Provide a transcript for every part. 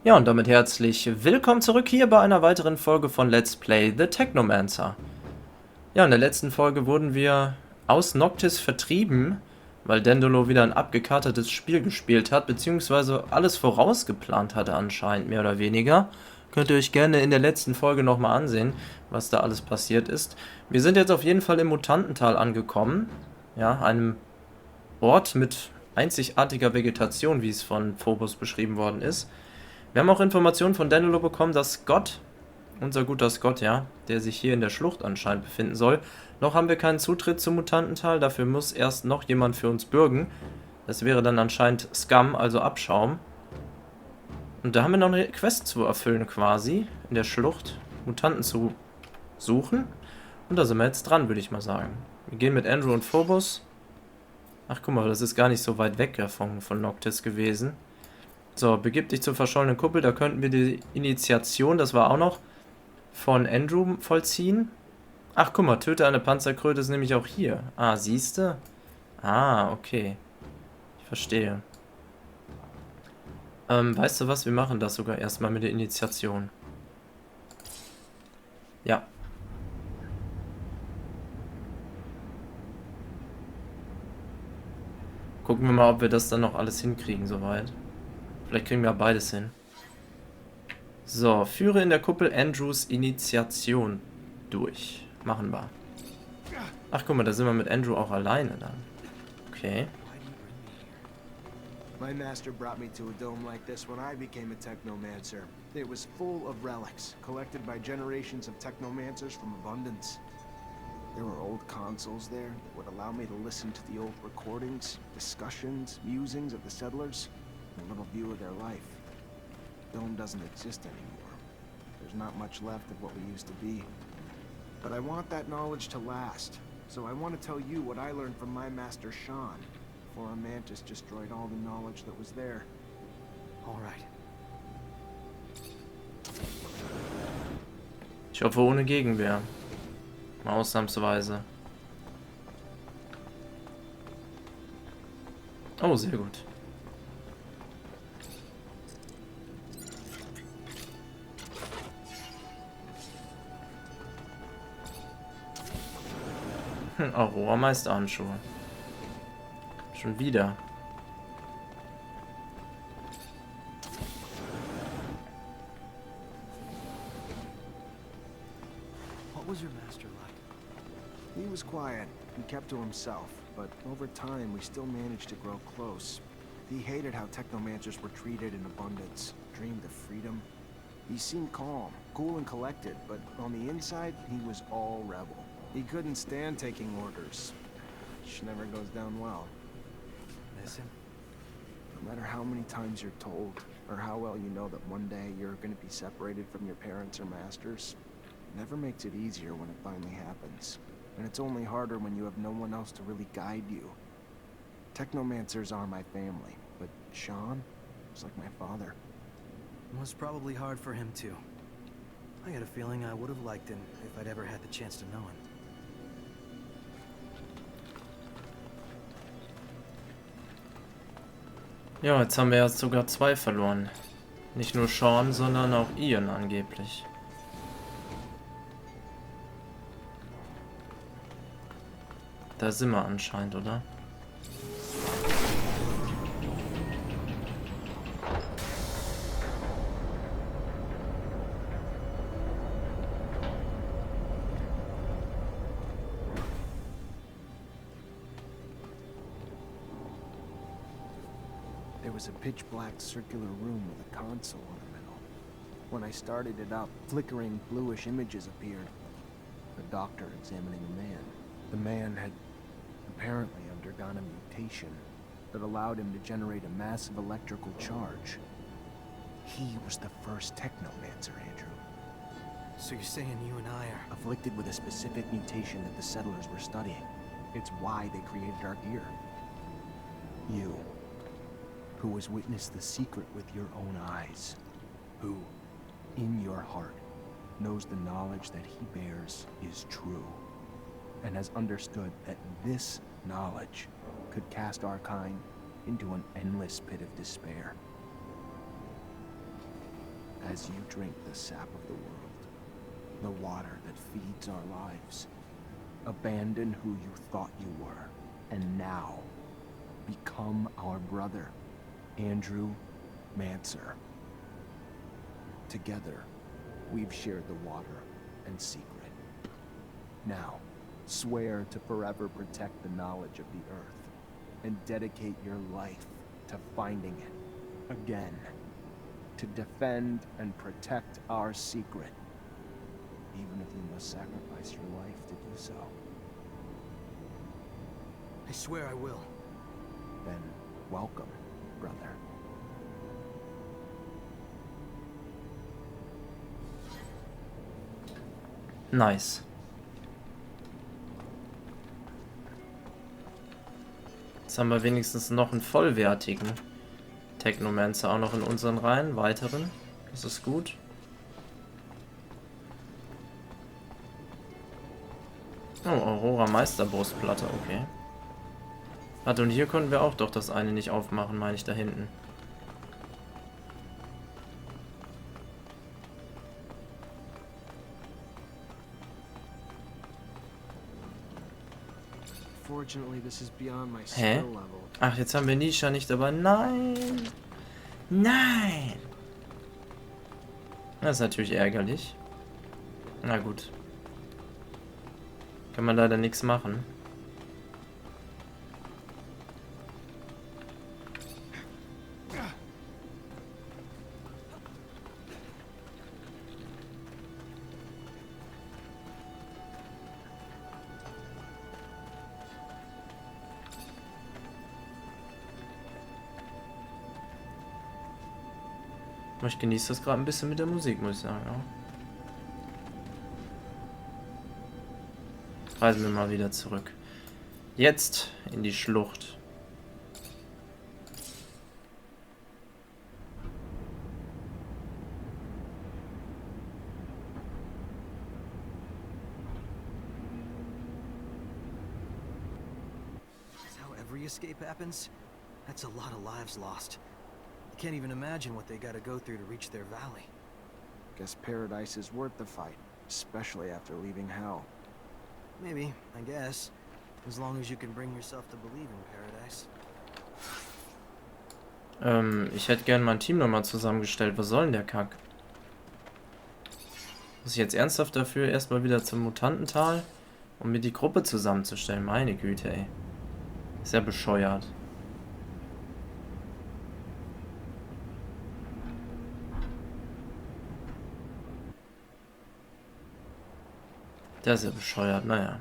Ja, und damit herzlich willkommen zurück hier bei einer weiteren Folge von Let's Play The Technomancer. Ja, in der letzten Folge wurden wir aus Noctis vertrieben, weil Dandolo wieder ein abgekartetes Spiel gespielt hat, beziehungsweise alles vorausgeplant hatte anscheinend, mehr oder weniger. Könnt ihr euch gerne in der letzten Folge nochmal ansehen, was da alles passiert ist. Wir sind jetzt auf jeden Fall im Mutantental angekommen, ja, einem Ort mit einzigartiger Vegetation, wie es von Phobos beschrieben worden ist. Wir haben auch Informationen von Dandolo bekommen, dass Scott, unser guter Scott, ja, der sich hier in der Schlucht anscheinend befinden soll. Noch haben wir keinen Zutritt zum Mutantental, dafür muss erst noch jemand für uns bürgen. Das wäre dann anscheinend Scum, also Abschaum. Und da haben wir noch eine Quest zu erfüllen quasi, in der Schlucht, Mutanten zu suchen. Und da sind wir jetzt dran, würde ich mal sagen. Wir gehen mit Andrew und Phobos. Ach guck mal, das ist gar nicht so weit weg von Noctis gewesen. So, begib dich zur verschollenen Kuppel, da könnten wir die Initiation, das war auch noch, von Andrew vollziehen. Ach, guck mal, töte eine Panzerkröte ist nämlich auch hier. Ah, siehste? Ah, okay. Ich verstehe. Weißt du was, wir machen das sogar erstmal mit der Initiation. Ja. Gucken wir mal, ob wir das dann noch alles hinkriegen soweit. Vielleicht kriegen wir beides hin. So, führe in der Kuppel Andrews Initiation durch. Machen wir. Ach, guck mal, da sind wir mit Andrew auch alleine dann. Okay. My master brought me to a dome like this when I became a Technomancer. It was full of relics, collected by generations of Technomancers from Abundance. There were old consoles there that would allow me to listen to the old recordings, discussions, musings of the settlers, and a little view of their life. The dome doesn't exist anymore. There's not much left of what we used to be. But I want that knowledge to last, so I want to tell you what I learned from my master Sean, before a mantis destroyed all the knowledge that was there. All right. Ich hoffe ohne Gegenwehr. Mal ausnahmsweise. Oh, sehr gut. Aurora Meisterhandschuhe. Schon wieder. What was your master like? He was quiet and kept to himself, but over time we still managed to grow close. He hated how Technomancers were treated in Abundance, dreamed of freedom. He seemed calm, cool and collected, but on the inside, he was all rebel. He couldn't stand taking orders, which never goes down well. Miss him? No matter how many times you're told, or how well you know that one day you're going to be separated from your parents or masters, it never makes it easier when it finally happens. And it's only harder when you have no one else to really guide you. Technomancers are my family, but Sean was like my father. It was probably hard for him too. I had a feeling I would have liked him if I'd ever had the chance to know him. Ja, jetzt haben wir ja sogar zwei verloren. Nicht nur Sean, sondern auch Ian angeblich. Da sind wir anscheinend, oder? There was a pitch-black circular room with a console in the middle. When I started it up, flickering bluish images appeared. The doctor examining a man. The man had apparently undergone a mutation that allowed him to generate a massive electrical charge. He was the first Technomancer, Andrew. So you're saying you and I are... Afflicted with a specific mutation that the settlers were studying. It's why they created our gear. You, who has witnessed the secret with your own eyes, who, in your heart, knows the knowledge that he bears is true, and has understood that this knowledge could cast our kind into an endless pit of despair. as you drink the sap of the world, the water that feeds our lives. Abandon who you thought you were, and now become our brother, Andrew Mancer. Together, we've shared the water and secret. Now, swear to forever protect the knowledge of the earth, and dedicate your life to finding it again. To defend and protect our secret, even if you must sacrifice your life to do so. I swear I will. Then, welcome, brother. Nice. Jetzt haben wir wenigstens noch einen vollwertigen Technomancer auch noch in unseren Reihen, weiteren. Das ist gut. Oh, Aurora Meisterbrustplatte, okay. Warte, und hier konnten wir auch doch das eine nicht aufmachen, meine ich, da hinten. Hä? Ach, jetzt haben wir Nisha nicht dabei. Nein! Nein! Das ist natürlich ärgerlich. Na gut. Kann man leider nichts machen. Ich genieße das gerade ein bisschen mit der Musik, muss ich sagen. Ja. Reisen wir mal wieder zurück. Jetzt in die Schlucht. That's how every escape happens? That's a lot of lives lost. I can't even imagine what they gotta go through to reach their valley. Guess paradise is worth the fight, especially after leaving hell. Maybe, I guess. As long as you can bring yourself to believe in paradise. Ich hätte gerne mein Team nochmal zusammengestellt. Was soll denn der Kack? Muss ich jetzt ernsthaft dafür erstmal wieder zum Mutantental, um mir die Gruppe zusammenzustellen? Meine Güte, ey. Ist ja bescheuert. Das ist ja bescheuert, naja.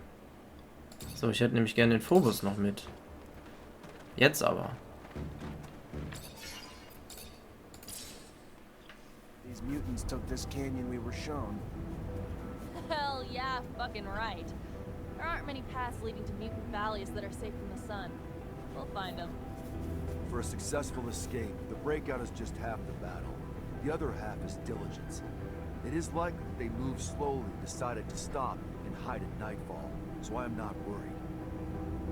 So, ich hätte nämlich gerne den Phobos noch mit. Jetzt aber. These mutants took this canyon we were shown. Hell yeah, fucking right. There aren't many paths leading to mutant valleys that are safe from the sun. We'll find them. For a successful escape, the breakout is just half the battle. The other half is diligence. It is likely that they moved slowly and decided to stop and hide at nightfall, so I am not worried.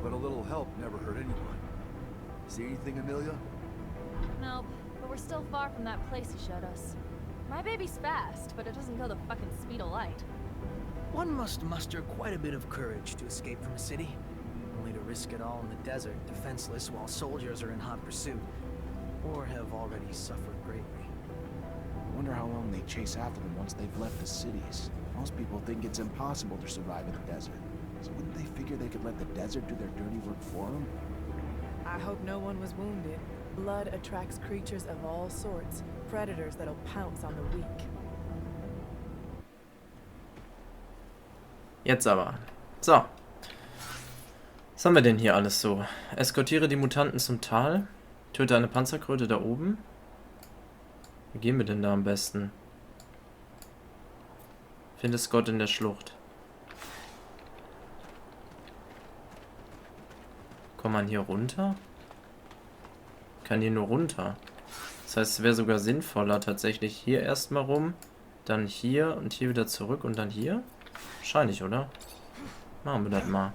But a little help never hurt anyone. See anything, Amelia? Nope, but we're still far from that place he showed us. My baby's fast, but it doesn't go the fucking speed of light. One must muster quite a bit of courage to escape from a city, only to risk it all in the desert, defenseless while soldiers are in hot pursuit, or have already suffered greatly. I wonder how long they chase after them once they've left the cities. Most people think it's impossible to survive in the desert. So wouldn't they figure they could let the desert do their dirty work for them? I hope no one was wounded. Blood attracts creatures of all sorts. Predators that'll pounce on the weak. Jetzt aber. So. Was haben wir denn hier alles so? Eskortiere die Mutanten zum Tal. Töte eine Panzerkröte da oben. Wie gehen wir denn da am besten? Finde Scott in der Schlucht. Kommt man hier runter? Kann hier nur runter. Das heißt, es wäre sogar sinnvoller, tatsächlich hier erstmal rum, dann hier und hier wieder zurück und dann hier? Wahrscheinlich, oder? Machen wir das mal.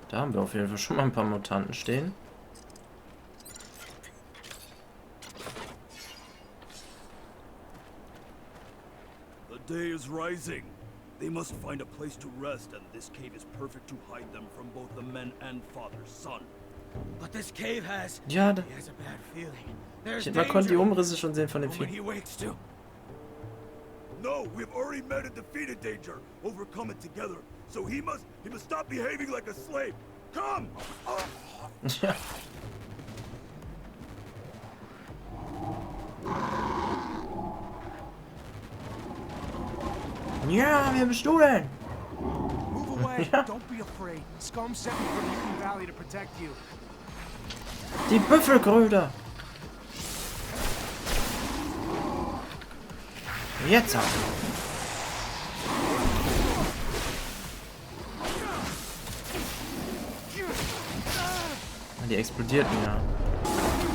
Da haben wir auf jeden Fall schon mal ein paar Mutanten stehen. day is rising. They must find a place to rest, and this cave is perfect to hide them from both the men and father's son. But this cave has... Ja, He has a bad feeling. There's man konnte die danger Umrisse schon sehen von dem when Vieh. he wakes to. No, we've already met and defeated danger, overcome it together. So he must stop behaving like a slave. Come! Ja. Ja, wer bist du denn? Move away. Ja. Don't be afraid. Scum sent me from Mutant Valley to protect you. Die Büffelkröte. Jetzt ab. Die explodierten ja.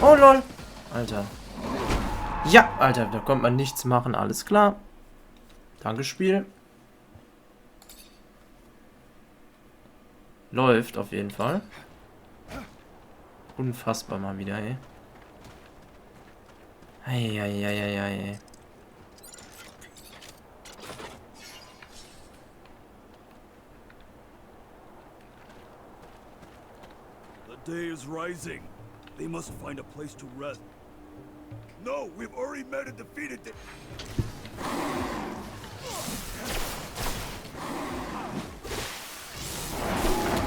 Oh lol. Alter. Ja, Alter, da konnte man nichts machen, alles klar. Danke, Spiel. Läuft auf jeden Fall. Unfassbar mal wieder, ey. Eieieiei. The day is rising. They must find a place to rest. No, we've already met and defeated it.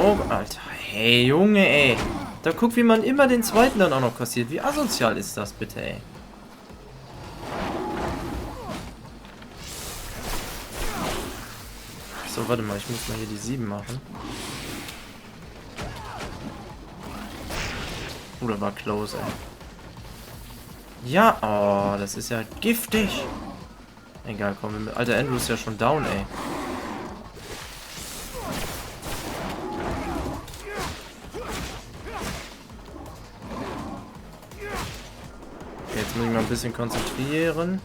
Oh, Alter. Hey, Junge, ey. Da guck, wie man immer den zweiten dann auch noch kassiert. Wie asozial ist das bitte, ey. So, warte mal. Ich muss mal hier die 7 machen. Oh, da war close, ey. Ja, oh, das ist ja giftig. Egal, komm. Alter, Andrew ist ja schon down, ey. Okay, jetzt muss ich mal ein bisschen konzentrieren.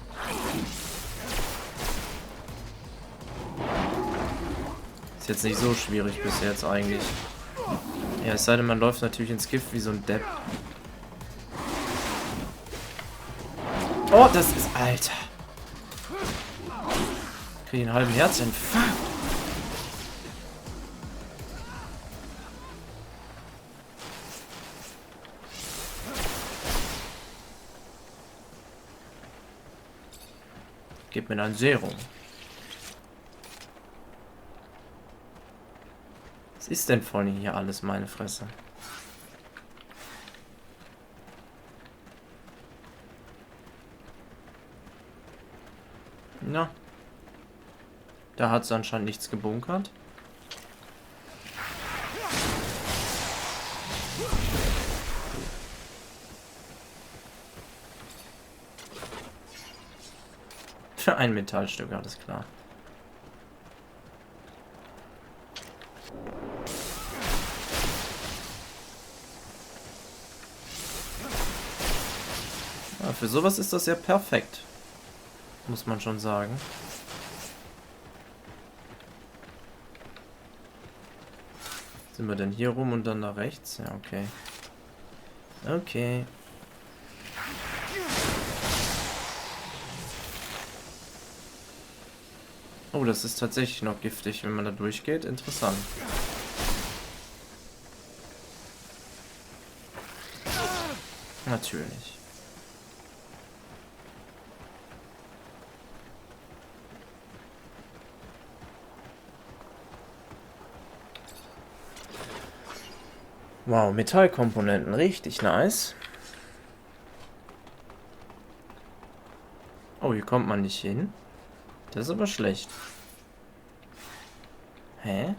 Ist jetzt nicht so schwierig bis jetzt eigentlich. Ja, es sei denn, man läuft natürlich ins Gift wie so ein Depp. Oh, das ist... Alter. Ich kriege einen halben Herzinfarkt. Gib mir ein Serum. Was ist denn von hier alles, meine Fresse? Na. Da hat es anscheinend nichts gebunkert. Für ein Metallstück, alles klar. Ja, für sowas ist das ja perfekt. Muss man schon sagen. Sind wir denn hier rum und dann nach rechts? Ja, okay. Okay. Oh, das ist tatsächlich noch giftig, wenn man da durchgeht. Interessant. Natürlich. Wow, Metallkomponenten, richtig nice. Oh, hier kommt man nicht hin. Das ist aber schlecht. Hä?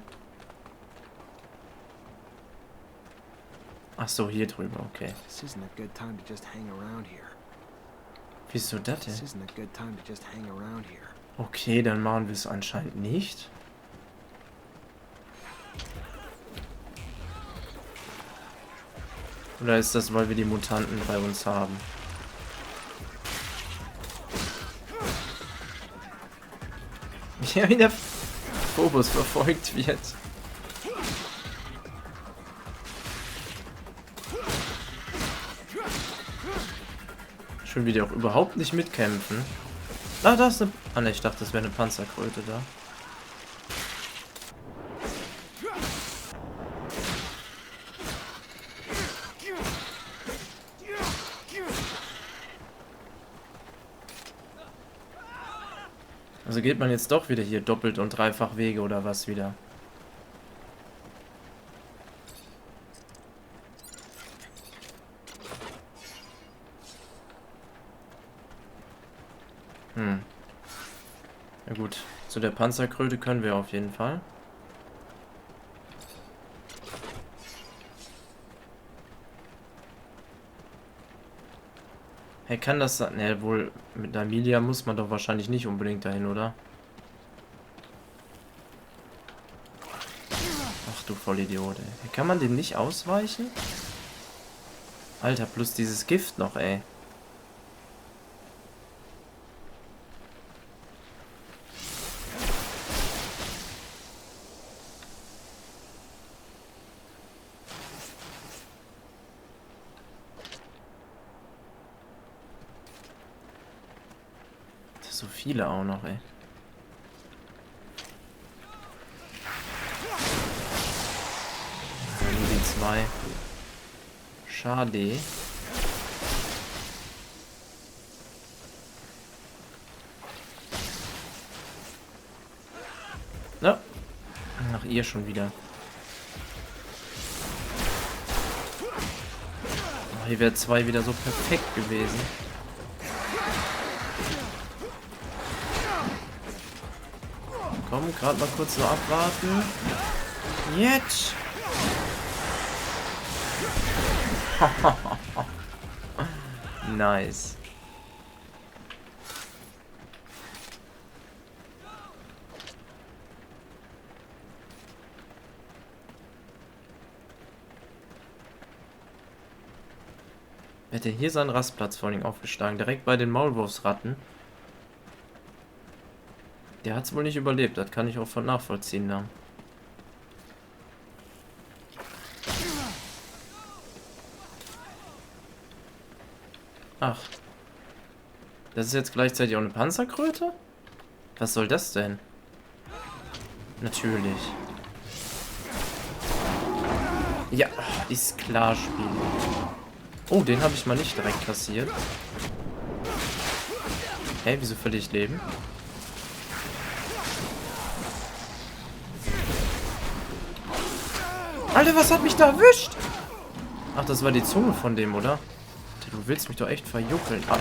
Ach so, hier drüber, okay. This isn't a good time to just hang around here. Wieso das This denn? isn't a good time to just hang around here. Okay, dann machen wir es anscheinend nicht. Oder ist das, weil wir die Mutanten bei uns haben? Ja, wie der Phobos verfolgt wird. Schon wieder auch überhaupt nicht mitkämpfen. Ah, da ist eine... Ah, ne, ich dachte, das wäre eine Panzerkröte da. Also geht man jetzt doch wieder hier doppelt und dreifach Wege oder was wieder? Na gut, zu der Panzerkröte können wir auf jeden Fall. Hey, kann das sein? Ne, wohl, mit der Emilia muss man doch wahrscheinlich nicht unbedingt dahin, oder? Ach du Vollidiot, ey. Hey, kann man dem nicht ausweichen? Alter, plus dieses Gift noch, ey. So viele auch noch, ey. Nur die zwei. Schade. Ja. Nach ihr schon wieder. Oh, hier wäre 2 wieder so perfekt gewesen. Komm, gerade mal kurz so abwarten. Jetzt! Nice. Wer hat denn hier seinen Rastplatz vor allem aufgeschlagen? Direkt bei den Maulwurfsratten. Der hat es wohl nicht überlebt, das kann ich auch von nachvollziehen dann. Ach. Das ist jetzt gleichzeitig auch eine Panzerkröte? Was soll das denn? Natürlich. Ja, ist klar, Spiel. Oh, den habe ich mal nicht direkt kassiert. Hey, wieso verliere ich Leben? Alter, was hat mich da erwischt? Ach, das war die Zunge von dem, oder? Du willst mich doch echt verjuckeln. Ah,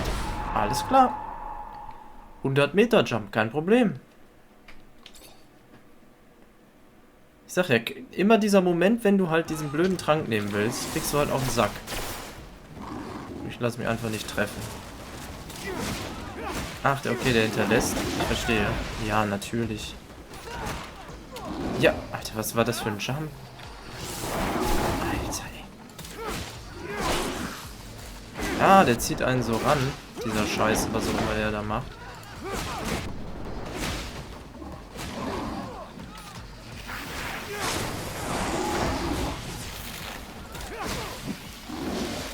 alles klar. 100 Meter Jump, kein Problem. Ich sag ja, immer dieser Moment, wenn du halt diesen blöden Trank nehmen willst, kriegst du halt auf den Sack. Ich lasse mich einfach nicht treffen. Ach, okay, der hinterlässt. Ich verstehe. Ja, natürlich. Ja, Alter, was war das für ein Jump? Alter, ey. Ja, der zieht einen so ran. Dieser Scheiße, was auch immer der da macht.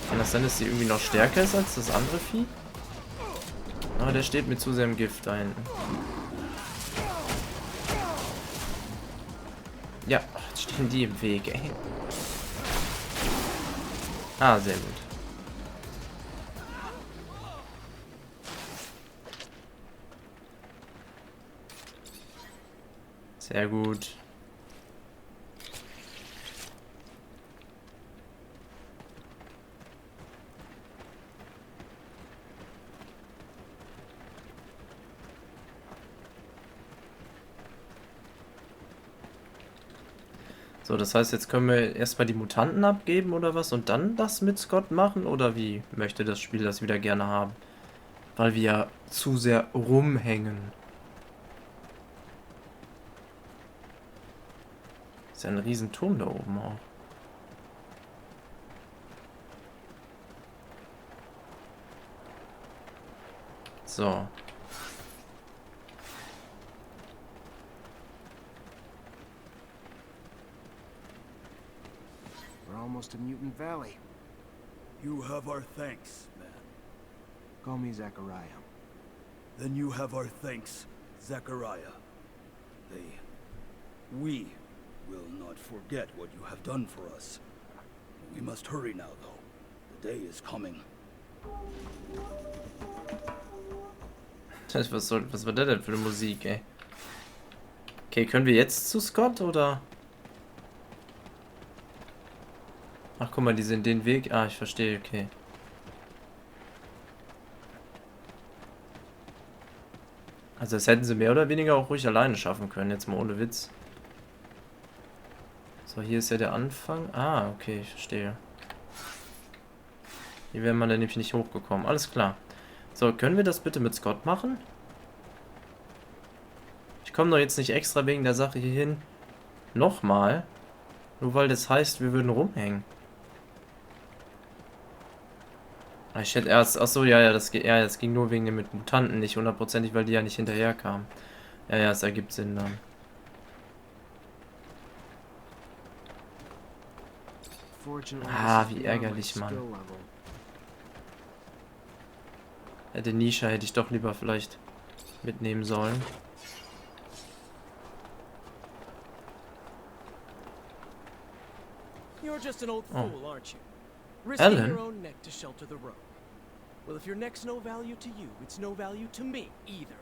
Kann das sein, dass die irgendwie noch stärker ist als das andere Vieh? Aber der steht mir zu sehr im Gift da hinten. Ja, jetzt stehen die im Weg, ey. Ah, sehr gut. Sehr gut. So, das heißt, jetzt können wir erstmal die Mutanten abgeben oder was und dann das mit Scott machen? Oder wie möchte das Spiel das wieder gerne haben? Weil wir ja zu sehr rumhängen. Ist ja ein riesen Turm da oben auch. So. We're almost in Mutant Valley. You have our thanks, man. Call me Zachariah. Then you have our thanks, Zachariah. We will not forget what you have done for us. We must hurry now, though. The day is coming. Was war das denn für eine Musik, ey? Okay, können wir jetzt zu Scott, oder? Ach, guck mal, die sind den Weg. Ah, ich verstehe, okay. Also das hätten sie mehr oder weniger auch ruhig alleine schaffen können, jetzt mal ohne Witz. So, hier ist ja der Anfang. Ah, okay, ich verstehe. Hier wäre man dann nämlich nicht hochgekommen. Alles klar. So, können wir das bitte mit Scott machen? Ich komme doch jetzt nicht extra wegen der Sache hier hin. Nochmal. Nur weil das heißt, wir würden rumhängen. Ich hätte erst... Achso, ja, das ging nur wegen den Mutanten, nicht hundertprozentig, weil die ja nicht hinterher kamen. Ja, es ergibt Sinn dann. Ah, wie ärgerlich, Mann. Den Nisha hätte ich doch lieber vielleicht mitnehmen sollen. You're just an old fool, aren't you? Ellen? Risking your own neck to shelter the road. Well, if your neck's no value to you, it's no value to me either.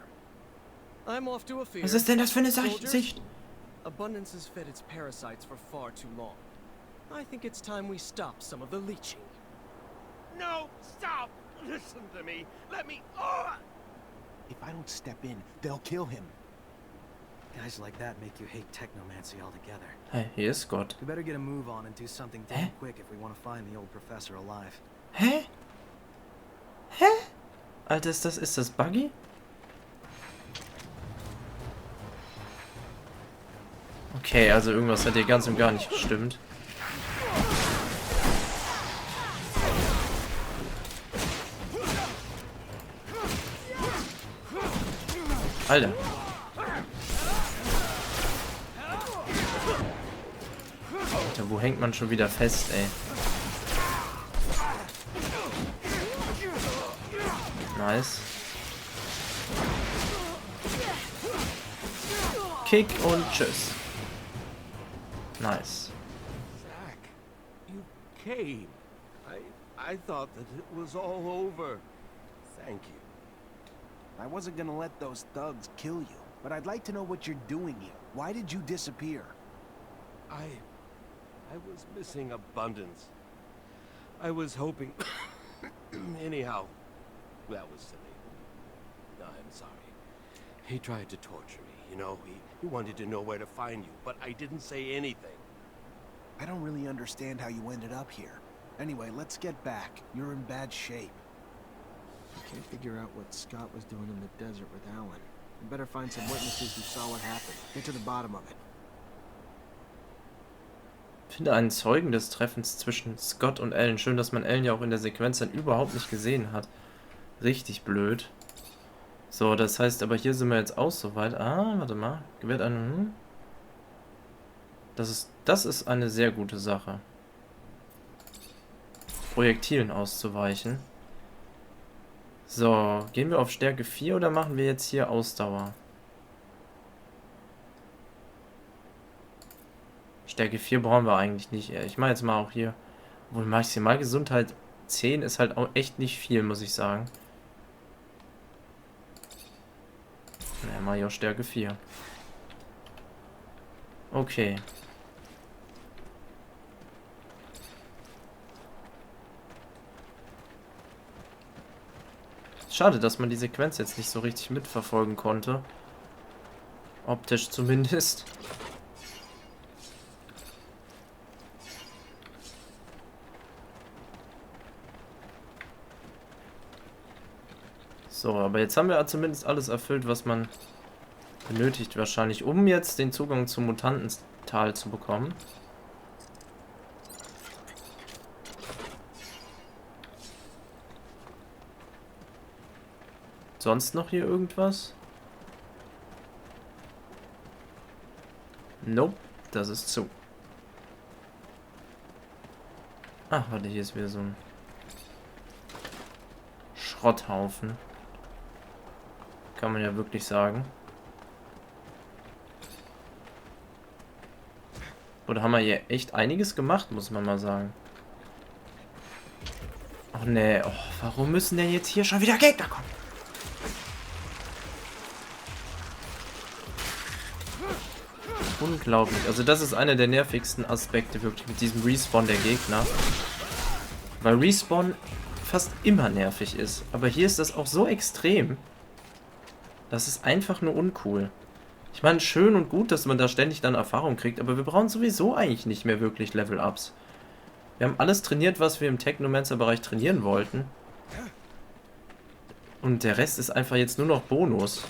I'm off to a field. Was ist denn das für eine Sicht? Abundance has fed its parasites for far too long. I think it's time we stop some of the leeching. No, stop! Listen to me. Let me. Oh! If I don't step in, they'll kill him. Guys like that make you hate Technomancer altogether. Hey, hier ist Scott. We better get a move on and do something damn quick if we want to find the old professor alive. Hä? Alter, ist das Buggy? Okay, also irgendwas hat hier ganz und gar nicht gestimmt. Alter. Alter, wo hängt man schon wieder fest, ey? Nice. Kick und tschüss. Nice. Zach, you came. I thought that it was all over. Thank you. I wasn't gonna let those thugs kill you, but I'd like to know what you're doing here. Why did you disappear? I was missing abundance. I was hoping... Anyhow, that was silly. I'm sorry. He tried to torture me, you know? He wanted to know where to find you, but I didn't say anything. I don't really understand how you ended up here. Anyway, let's get back. You're in bad shape. I can't figure out what Scott was doing in the desert with Alan. We better find some witnesses who saw what happened. Get to the bottom of it. Finde einen Zeugen des Treffens zwischen Scott und Ellen. Schön, dass man Ellen ja auch in der Sequenz dann überhaupt nicht gesehen hat. Richtig blöd. So, das heißt, aber hier sind wir jetzt auch soweit. Ah, warte mal. Gewährt eine... Das ist eine sehr gute Sache. Projektilen auszuweichen. So, gehen wir auf Stärke 4 oder machen wir jetzt hier Ausdauer? Stärke 4 brauchen wir eigentlich nicht. Ich mache jetzt mal auch hier. Obwohl maximal Gesundheit 10 ist halt auch echt nicht viel, muss ich sagen. Ne, mache ich auch Stärke 4. Okay. Schade, dass man die Sequenz jetzt nicht so richtig mitverfolgen konnte. Optisch zumindest. So, aber jetzt haben wir zumindest alles erfüllt, was man benötigt wahrscheinlich, um jetzt den Zugang zum Mutantental zu bekommen. Sonst noch hier irgendwas? Nope, das ist zu. Ach, warte, hier ist wieder so ein Schrotthaufen. Kann man ja wirklich sagen. Oder haben wir hier echt einiges gemacht, muss man mal sagen. Ach nee, oh, warum müssen denn jetzt hier schon wieder Gegner kommen? Unglaublich. Also das ist einer der nervigsten Aspekte wirklich mit diesem Respawn der Gegner. Weil Respawn fast immer nervig ist. Aber hier ist das auch so extrem. Das ist einfach nur uncool. Ich meine, schön und gut, dass man da ständig dann Erfahrung kriegt, aber wir brauchen sowieso eigentlich nicht mehr wirklich Level-Ups. Wir haben alles trainiert, was wir im Technomancer-Bereich trainieren wollten. Und der Rest ist einfach jetzt nur noch Bonus.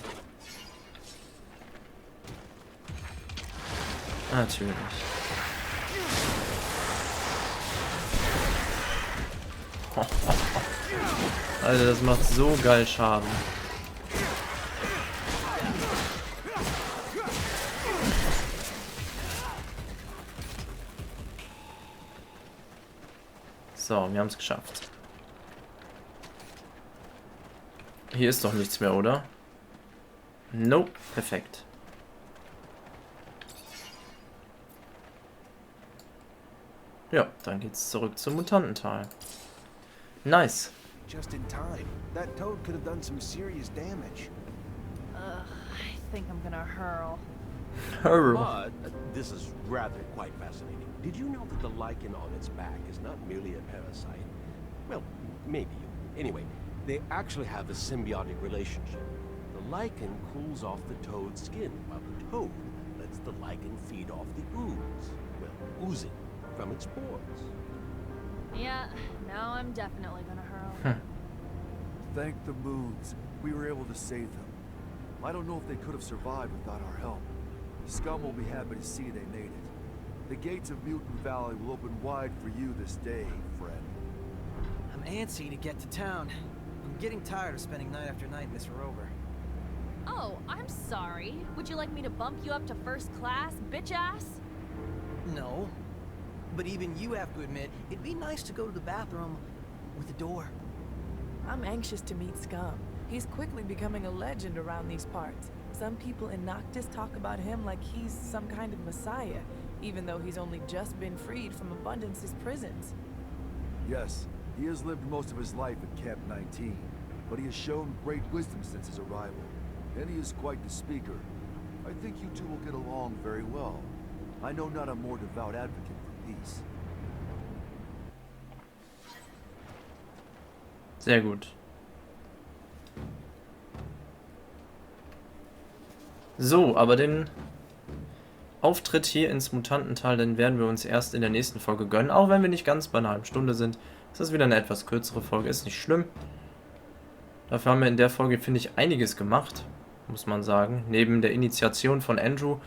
Natürlich. Alter, das macht so geil Schaden. So, wir haben es geschafft. Hier ist doch nichts mehr, oder? Nope, perfekt. Ja, dann geht's zurück zum Mutantental. Nice. Just in time. That toad could have done some serious damage. I think I'm gonna hurl. But this is rather quite fascinating. Did you know that the lichen on its back is not merely a parasite? Well, maybe. Anyway, they actually have a symbiotic relationship. The lichen cools off the toad's skin, while the toad lets the lichen feed off the ooze. Well, oozing from its pores. Yeah, now I'm definitely gonna hurl. Thank the moons. We were able to save them. I don't know if they could have survived without our help. Scum will be happy to see they made it. The gates of Mutant Valley will open wide for you this day, friend. I'm antsy to get to town. I'm getting tired of spending night after night in this rover. Oh, I'm sorry. Would you like me to bump you up to first class, bitch ass? No. But even you have to admit, it'd be nice to go to the bathroom with a door. I'm anxious to meet Scum. He's quickly becoming a legend around these parts. Some people in Noctis talk about him like he's some kind of messiah, even though he's only just been freed from Abundance's prisons. Yes, he has lived most of his life at Camp 19, but he has shown great wisdom since his arrival, and he is quite the speaker. I think you two will get along very well. I know not a more devout advocate for peace. Sehr gut. So, aber den Auftritt hier ins Mutantental, den werden wir uns erst in der nächsten Folge gönnen. Auch wenn wir nicht ganz bei einer halben Stunde sind. Das ist wieder eine etwas kürzere Folge, ist nicht schlimm. Dafür haben wir in der Folge, finde ich, einiges gemacht, muss man sagen. Neben der Initiation von Andrew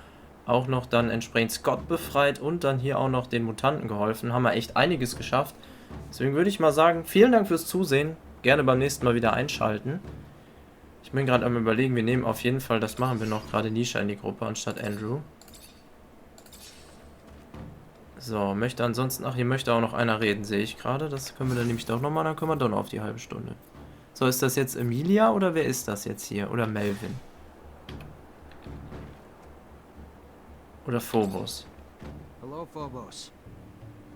auch noch dann entsprechend Scott befreit und dann hier auch noch den Mutanten geholfen. Haben wir echt einiges geschafft. Deswegen würde ich mal sagen, vielen Dank fürs Zusehen. Gerne beim nächsten Mal wieder einschalten. Ich bin gerade am Überlegen, wir nehmen auf jeden Fall, das machen wir noch, gerade Nisha in die Gruppe anstatt Andrew. So, möchte ansonsten, ach, hier möchte auch noch einer reden, sehe ich gerade. Das können wir dann nämlich doch nochmal, dann können wir doch noch auf die halbe Stunde. So, ist das jetzt Emilia oder wer ist das jetzt hier? Oder Melvin? Oder Phobos? Hello, Phobos.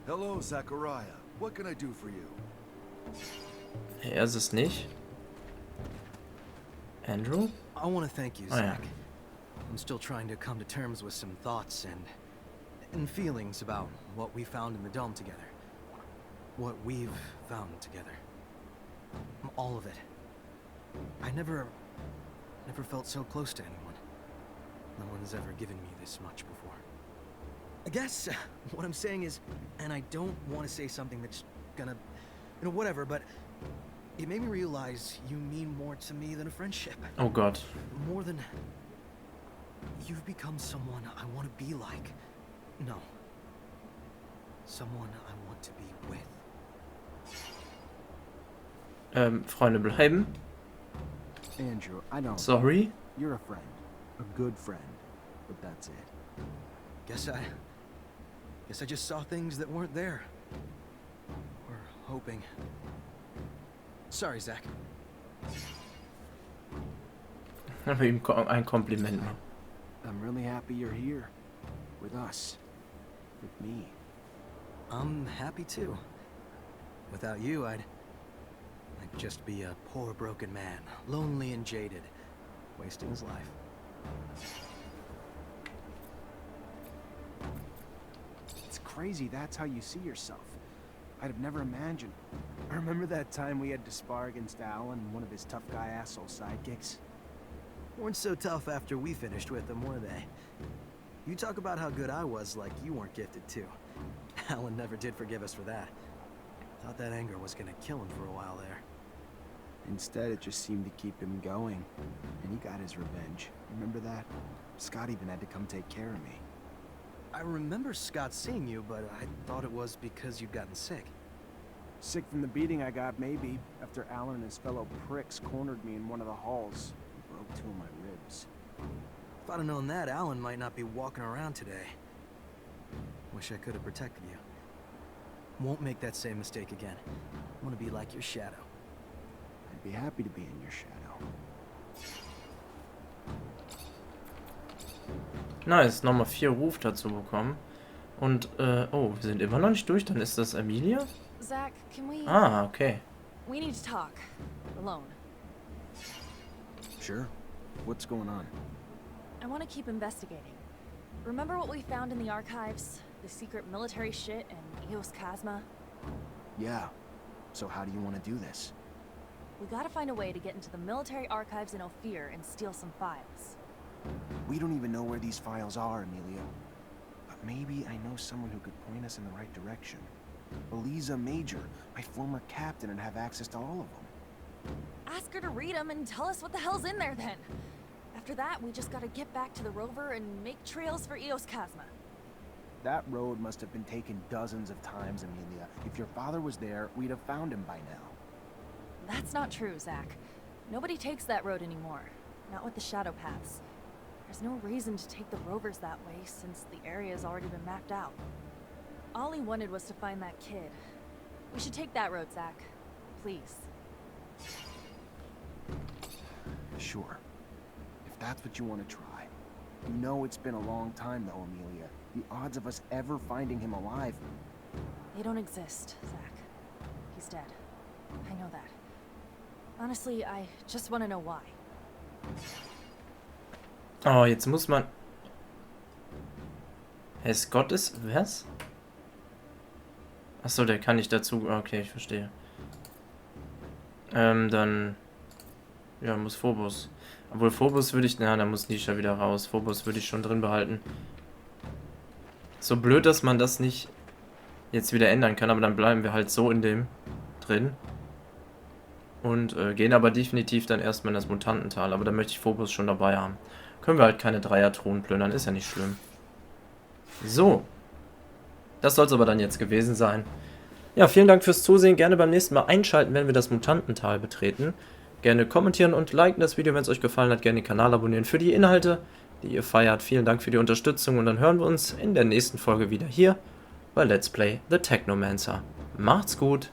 Hello, Zachariah. What can I do for you? Er ist es nicht. Andrew? I want to thank you, Oh, yeah. Zach. I'm still trying to come to terms with some thoughts and feelings about what we found in the dome together. What we've found together. All of it. I never felt so close to anyone. No one's ever given me this much before. I guess what I'm saying is, and I don't want to say something that's gonna, whatever, but it made me realize you mean more to me than a friendship. Oh Gott. More than... You've become someone I want to be like. No. Someone I want to be with. Freunde bleiben. Andrew, I don't. Sorry. You're a friend. A good friend. But that's it. Guess I just saw things that weren't there. Or hoping. Sorry, Zach. Aber ihm ein Kompliment. I'm really happy you're here. With us. With me. I'm happy too. Without you, I'd just be a poor broken man, lonely and jaded, wasting his life. It's crazy that's how you see yourself. I'd have never imagined. Remember that time we had to spar against Alan, one of his tough guy asshole sidekicks? Weren't so tough after we finished with them, were they? You talk about how good I was like you weren't gifted too. Alan never did forgive us for that. Thought that anger was gonna kill him for a while there. Instead, it just seemed to keep him going. And he got his revenge. Remember that? Scott even had to come take care of me. I remember Scott seeing you, but I thought it was because you'd gotten sick. Sick from the beating I got, maybe, after Alan and his fellow pricks cornered me in one of the halls. Broke 2 of my ribs. If I'd have known that, Alan might not be walking around today. Wish I could have protected you. Won't make that same mistake again. I want to be like your shadow. I'd be happy to be in your shadow. Nice, nochmal 4 Ruf dazu bekommen. Und, oh, wir sind immer noch nicht durch, dann ist das Emilia? Zach, can we... Ah, okay. We need to talk. Alone. Sure. What's going on? I want to keep investigating. Remember what we found in the archives? The secret military shit and Eos Chasma? Yeah. So how do you want to do this? We gotta find a way to get into the military archives in Ophir and steal some files. We don't even know where these files are, Amelia. But maybe I know someone who could point us in the right direction. Eliza Major, my former captain, and have access to all of them. Ask her to read them and tell us what the hell's in there then. After that, we just gotta get back to the rover and make trails for Eos Chasma. That road must have been taken dozens of times, Amelia. If your father was there, we'd have found him by now. That's not true, Zach. Nobody takes that road anymore. Not with the shadow paths. There's no reason to take the rovers that way, since the area's already been mapped out. All he wanted was to find that kid. We should take that road, Zach. Please. Sure. If that's what you want to try. You know it's been a long time, though, Amelia. The odds of us ever finding him alive... They don't exist, Zach. He's dead. I know that. Honestly, I just want to know why. Oh, jetzt muss man... Es Gottes... Was? Achso, der kann nicht dazu... Okay, ich verstehe. Dann... Ja, muss Phobos. Obwohl Phobos würde ich... Na, da muss Nisha wieder raus. Phobos würde ich schon drin behalten. So blöd, dass man das nicht jetzt wieder ändern kann, aber dann bleiben wir halt so in dem drin. Und gehen aber definitiv dann erstmal in das Mutantental. Aber da möchte ich Phobos schon dabei haben. Können wir halt keine Dreier-Truhen plündern, ist ja nicht schlimm. So. Das soll es aber dann jetzt gewesen sein. Ja, vielen Dank fürs Zusehen. Gerne beim nächsten Mal einschalten, wenn wir das Mutantental betreten. Gerne kommentieren und liken das Video, wenn es euch gefallen hat. Gerne den Kanal abonnieren für die Inhalte, die ihr feiert. Vielen Dank für die Unterstützung und dann hören wir uns in der nächsten Folge wieder hier bei Let's Play The Technomancer. Macht's gut!